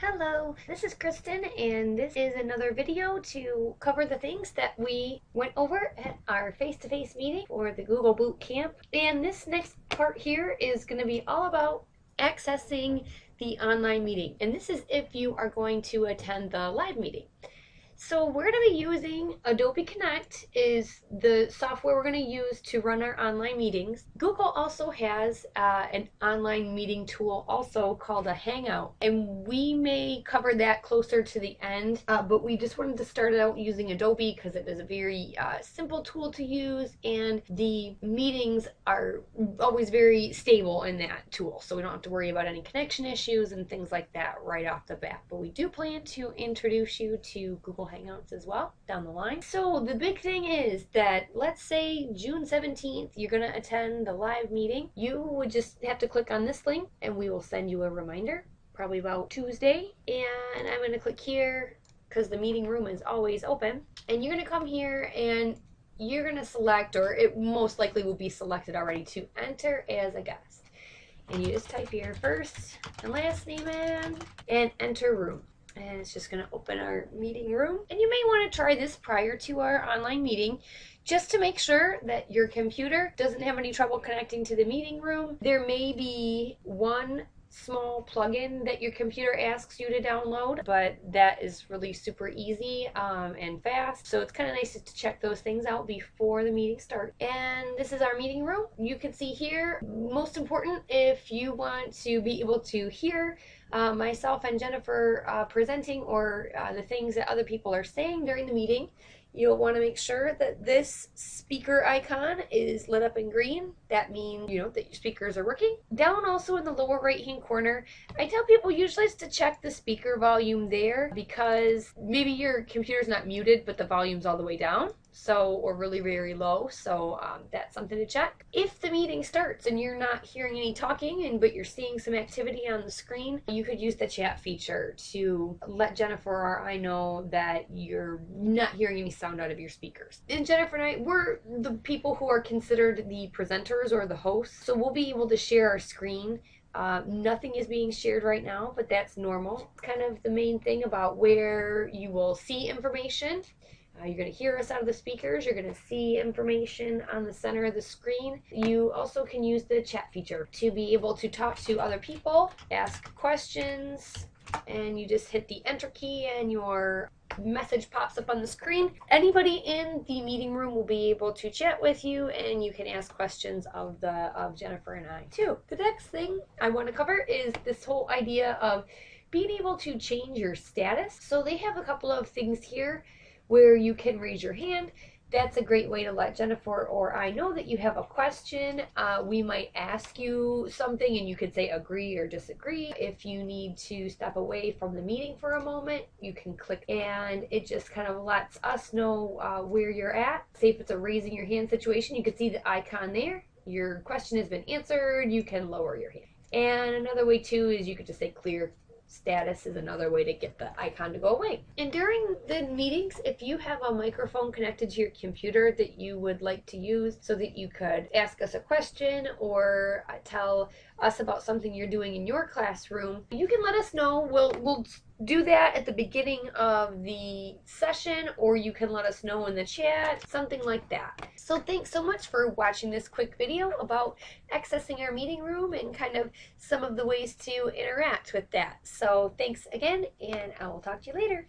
Hello, this is Kristen, and this is another video to cover the things that we went over at our face-to-face meeting for the Google Boot Camp. And this next part here is going to be all about accessing the online meeting. And this is if you are going to attend the live meeting. So we're going to be using Adobe Connect is the software we're going to use to run our online meetings. Google also has an online meeting tool also called a Hangout, and we may cover that closer to the end, but we just wanted to start out using Adobe because it is a very simple tool to use, and the meetings are always very stable in that tool, so we don't have to worry about any connection issues and things like that right off the bat. But we do plan to introduce you to Google Hangouts as well down the line. So the big thing is that let's say June 17th you're going to attend the live meeting. You would just have to click on this link and we will send you a reminder probably about Tuesday, and I'm going to click here because the meeting room is always open, and you're going to come here and you're going to select, or it most likely will be selected already, to enter as a guest, and you just type your first and last name in and enter room. And it's just going to open our meeting room. And you may want to try this prior to our online meeting just to make sure that your computer doesn't have any trouble connecting to the meeting room. There may be one small plugin that your computer asks you to download, but that is really super easy and fast. So it's kind of nice to check those things out before the meeting starts. And this is our meeting room. You can see here, most important, if you want to be able to hear myself and Jennifer presenting, or the things that other people are saying during the meeting, you'll want to make sure that this speaker icon is lit up in green. That means that your speakers are working. Down also in the lower right hand corner, I tell people usually it's to check the speaker volume there, because maybe your computer's not muted but the volume's all the way down, or really very low, so that's something to check. If the meeting starts and you're not hearing any talking but you're seeing some activity on the screen, you could use the chat feature to let Jennifer or I know that you're not hearing any sound out of your speakers. And Jennifer and I, we're the people who are considered the presenters or the hosts, so we'll be able to share our screen. Nothing is being shared right now, but that's normal. It's kind of the main thing about where you will see information. You're going to hear us out of the speakers. You're going to see information on the center of the screen. You also can use the chat feature to be able to talk to other people, ask questions, and you just hit the enter key and your message pops up on the screen. Anybody in the meeting room will be able to chat with you, and you can ask questions of Jennifer and I too. The next thing I want to cover is this whole idea of being able to change your status. So they have a couple of things here where you can raise your hand. That's a great way to let Jennifer or I know that you have a question. We might ask you something and you could say agree or disagree. If you need to step away from the meeting for a moment, you can click, and it just kind of lets us know where you're at. Say if it's a raising your hand situation, you can see the icon there. Your question has been answered. You can lower your hand. And another way too is you could just say clear status is another way to get the icon to go away. And during the meetings, if you have a microphone connected to your computer that you would like to use so that you could ask us a question or tell us about something you're doing in your classroom, you can let us know. We'll do that at the beginning of the session, or you can let us know in the chat, something like that. So thanks so much for watching this quick video about accessing our meeting room and kind of some of the ways to interact with that. So thanks again, and I will talk to you later.